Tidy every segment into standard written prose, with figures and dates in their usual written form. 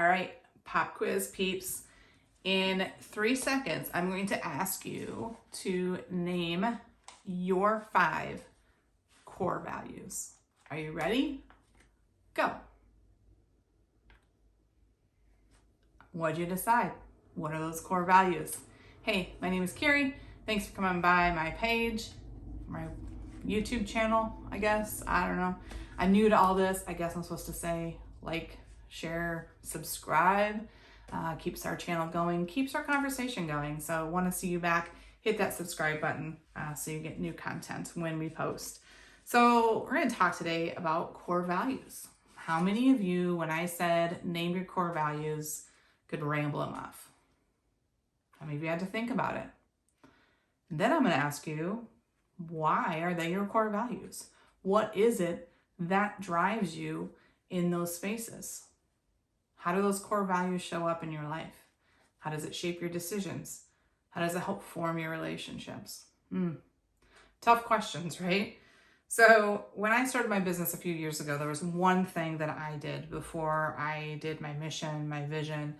All right, pop quiz peeps. In 3 seconds, I'm going to ask you to name your 5 core values. Are you ready? Go. What'd you decide? What are those core values? Hey, my name is Carrie. Thanks for coming by my page, my YouTube channel, I guess. I don't know. I'm new to all this. I guess I'm supposed to say like, share, subscribe. Keeps our channel going, keeps our conversation going. So want to see you back. Hit that subscribe button so you get new content when we post. So we're going to talk today about core values. How many of you, when I said name your core values, could ramble them off? How many of you had to think about it? And then I'm going to ask you, why are they your core values? What is it that drives you in those spaces? How do those core values show up in your life? How does it shape your decisions? How does it help form your relationships? Tough questions, right? So when I started my business a few years ago, there was one thing that I did before I did my mission, my vision,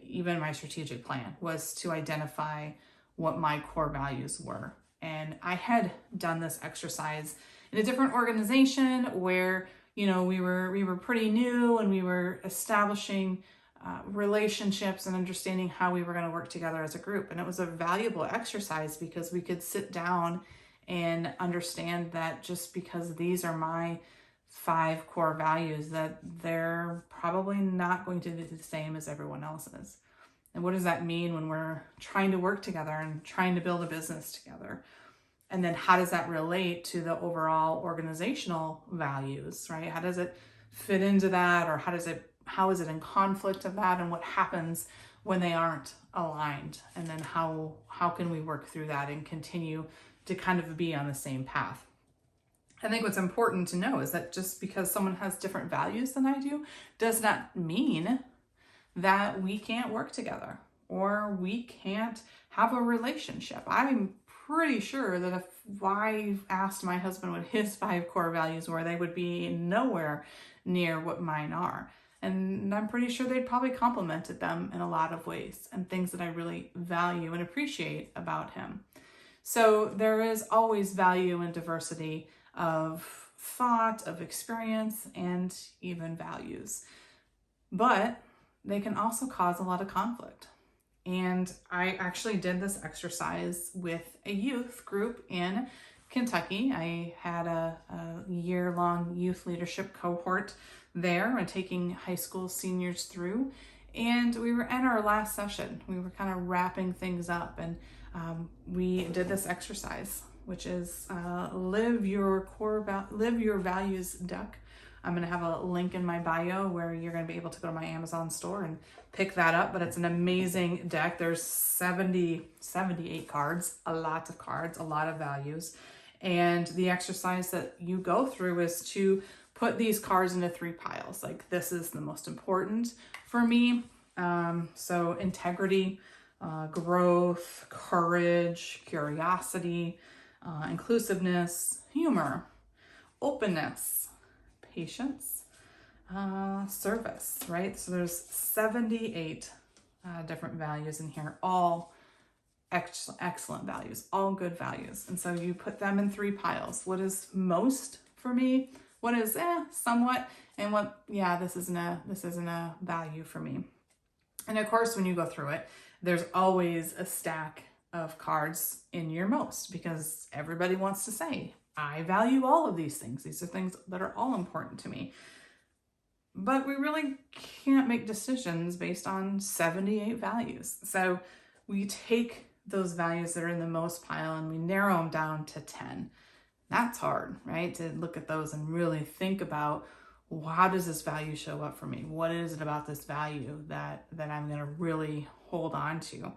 even my strategic plan, was to identify what my core values were. And I had done this exercise in a different organization where we were pretty new and we were establishing relationships and understanding how we were going to work together as a group. And it was a valuable exercise because we could sit down and understand that just because these are my 5 core values, that they're probably not going to be the same as everyone else's. And what does that mean when we're trying to work together and trying to build a business together? And then how does that relate to the overall organizational values, right? How does it fit into that? Or how is it in conflict of that? And what happens when they aren't aligned? And then how can we work through that and continue to kind of be on the same path? I think what's important to know is that just because someone has different values than I do does not mean that we can't work together or we can't have a relationship. I'm pretty sure that if I asked my husband what his 5 core values were, they would be nowhere near what mine are. And I'm pretty sure they'd probably complemented them in a lot of ways and things that I really value and appreciate about him. So there is always value in diversity of thought, of experience, and even values. But they can also cause a lot of conflict. And I actually did this exercise with a youth group in Kentucky. I had a year-long youth leadership cohort there and taking high school seniors through. And we were in our last session. We were kind of wrapping things up, and we did this exercise, which is live your values deck. I'm going to have a link in my bio where you're going to be able to go to my Amazon store and pick that up. But it's an amazing deck. There's 78 cards, a lot of cards, a lot of values. And the exercise that you go through is to put these cards into 3 piles. Like, this is the most important for me. So integrity, growth, courage, curiosity, inclusiveness, humor, openness, patience, service, right? So there's 78 different values in here, all excellent values, all good values. And so you put them in 3 piles. What is most for me? What is somewhat? And what, this isn't a value for me. And of course, when you go through it, there's always a stack of cards in your most, because everybody wants to say, I value all of these things. These are things that are all important to me. But we really can't make decisions based on 78 values. So we take those values that are in the most pile and we narrow them down to 10. That's hard, right? To look at those and really think about, well, how does this value show up for me? What is it about this value that I'm going to really hold on to?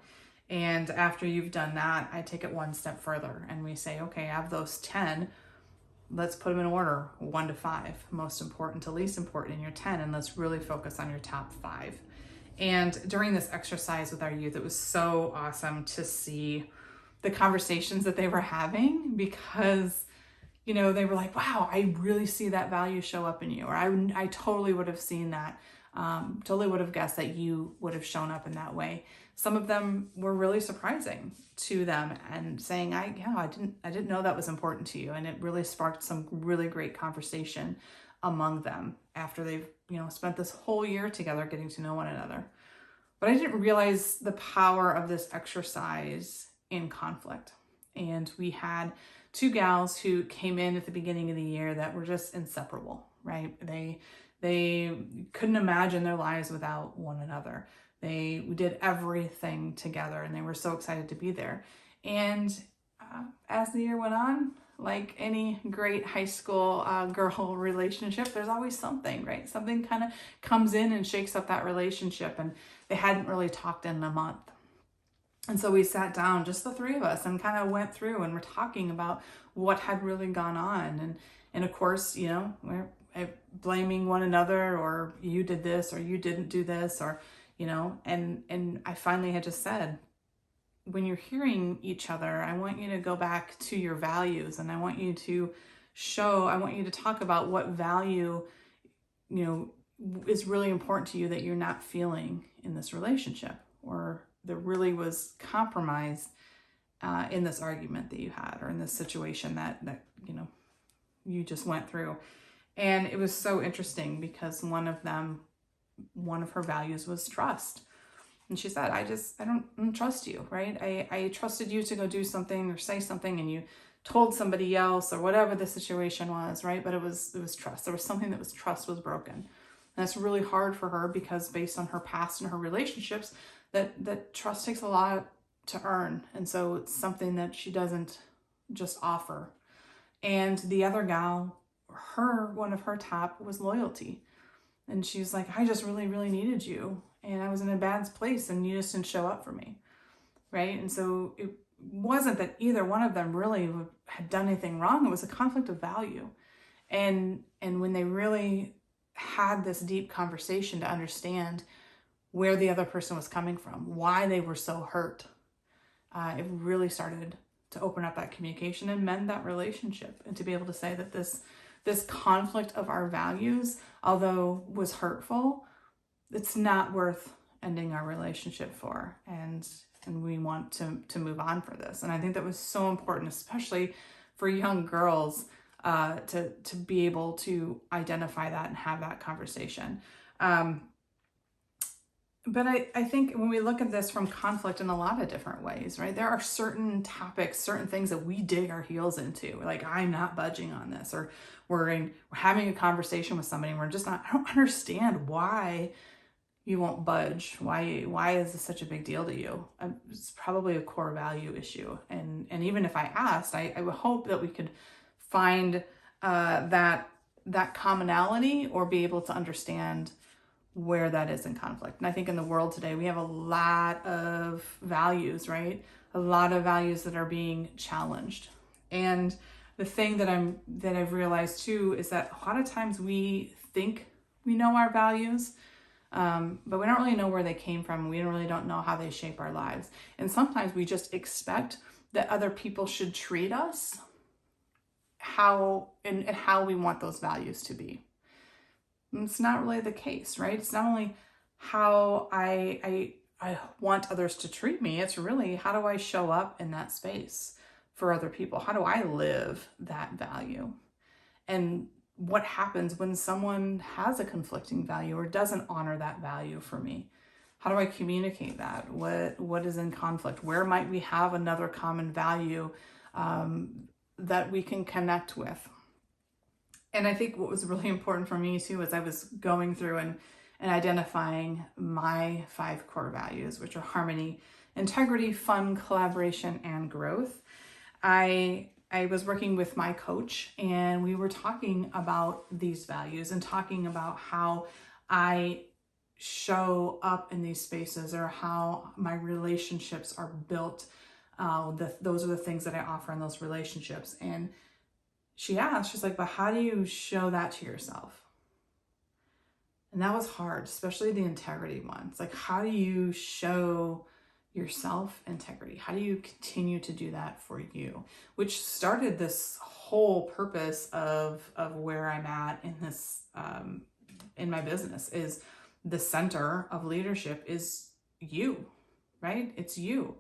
And after you've done that, I take it one step further and we say, okay, I have those 10. Let's put them in order, 1 to 5, most important to least important in your 10, and let's really focus on your top 5. And during this exercise with our youth, it was so awesome to see the conversations that they were having, because they were like, wow, I really see that value show up in you, or I totally would have seen that Totally would have guessed that you would have shown up in that way. Some of them were really surprising to them and saying, I didn't know that was important to you. And it really sparked some really great conversation among them after they've, spent this whole year together getting to know one another. But I didn't realize the power of this exercise in conflict. And we had two gals who came in at the beginning of the year that were just inseparable, right? They couldn't imagine their lives without one another. We did everything together and they were so excited to be there. And as the year went on, like any great high school girl relationship, there's always something, right? Something kind of comes in and shakes up that relationship, and they hadn't really talked in a month. And so we sat down, just the three of us, and kind of went through and we're talking about what had really gone on. And of course, we're blaming one another, or you did this, or you didn't do this, or, and I finally had just said, when you're hearing each other, I want you to go back to your values, and I want you to talk about what value, is really important to you that you're not feeling in this relationship, or there really was compromise in this argument that you had, or in this situation that you just went through. And it was so interesting because one of her values was trust. And she said, I don't trust you, right? I trusted you to go do something or say something, and you told somebody else, or whatever the situation was, right? But it was trust. There was something that was trust was broken. And that's really hard for her, because based on her past and her relationships, that trust takes a lot to earn. And so it's something that she doesn't just offer. And the other gal, one of her top was loyalty. And she's like, I just really, really needed you. And I was in a bad place and you just didn't show up for me. Right. And so it wasn't that either one of them really had done anything wrong. It was a conflict of value. And when they really had this deep conversation to understand where the other person was coming from, why they were so hurt, it really started to open up that communication and mend that relationship, and to be able to say that this conflict of our values, although was hurtful, it's not worth ending our relationship for, and we want to move on for this. And I think that was so important, especially for young girls, to be able to identify that and have that conversation. But I think when we look at this from conflict in a lot of different ways, right? There are certain topics, certain things that we dig our heels into. Like, I'm not budging on this, or we're having a conversation with somebody and we're just not, I don't understand why you won't budge. Why is this such a big deal to you? It's probably a core value issue. And even if I asked, I would hope that we could find that commonality, or be able to understand where that is in conflict. And I think in the world today, we have a lot of values, right? A lot of values that are being challenged. And the thing that I've realized too is that a lot of times we think we know our values, but we don't really know where they came from. We don't know how they shape our lives. And sometimes we just expect that other people should treat us how we want those values to be. And it's not really the case, right? It's not only how I want others to treat me, it's really how do I show up in that space for other people? How do I live that value? And what happens when someone has a conflicting value or doesn't honor that value for me? How do I communicate that? What is in conflict? Where might we have another common value that we can connect with? And I think what was really important for me too, as I was going through and identifying my 5 core values, which are harmony, integrity, fun, collaboration, and growth. I was working with my coach, and we were talking about these values and talking about how I show up in these spaces, or how my relationships are built. Those are the things that I offer in those relationships. And she asked, she's like, but how do you show that to yourself? And that was hard, especially the integrity one. It's like, how do you show yourself integrity? How do you continue to do that for you? Which started this whole purpose of where I'm at in this, in my business, is the center of leadership is you, right? It's you.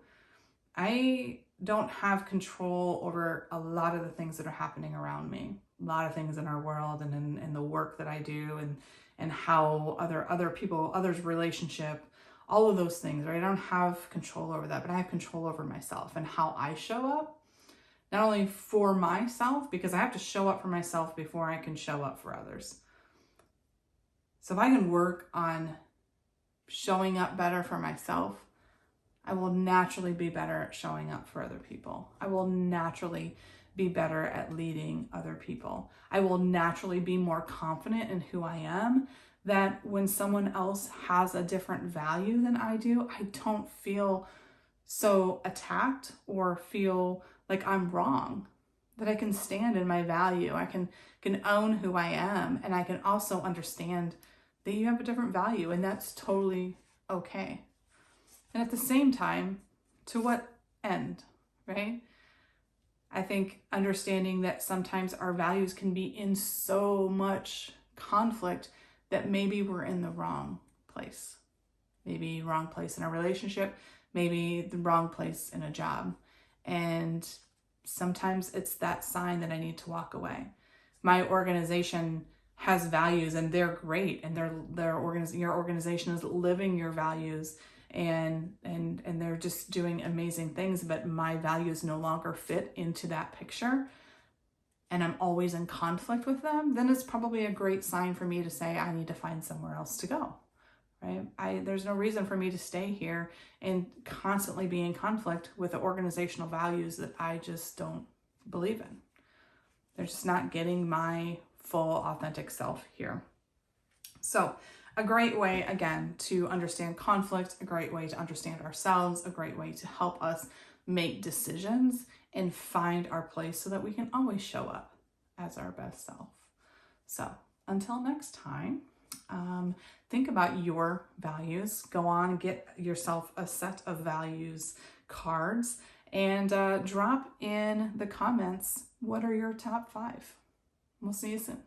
I don't have control over a lot of the things that are happening around me, a lot of things in our world and in the work that I do and how other people, others' relationship, all of those things, right? I don't have control over that, but I have control over myself and how I show up, not only for myself, because I have to show up for myself before I can show up for others. So if I can work on showing up better for myself, I will naturally be better at showing up for other people. I will naturally be better at leading other people. I will naturally be more confident in who I am, that when someone else has a different value than I do, I don't feel so attacked or feel like I'm wrong, that I can stand in my value. I can own who I am, and I can also understand that you have a different value, and that's totally okay. And at the same time, to what end, right? I think understanding that sometimes our values can be in so much conflict that maybe we're in the wrong place. Maybe wrong place in a relationship, maybe the wrong place in a job. And sometimes it's that sign that I need to walk away. My organization has values and they're great, and your organization is living your values and they're just doing amazing things, but my values no longer fit into that picture and I'm always in conflict with them, then it's probably a great sign for me to say I need to find somewhere else to go, right? There's no reason for me to stay here and constantly be in conflict with the organizational values that I just don't believe in. They're just not getting my full authentic self here. So a great way, again, to understand conflict, a great way to understand ourselves, a great way to help us make decisions and find our place so that we can always show up as our best self. So until next time, think about your values. Go on and get yourself a set of values cards and drop in the comments, what are your top 5? We'll see you soon.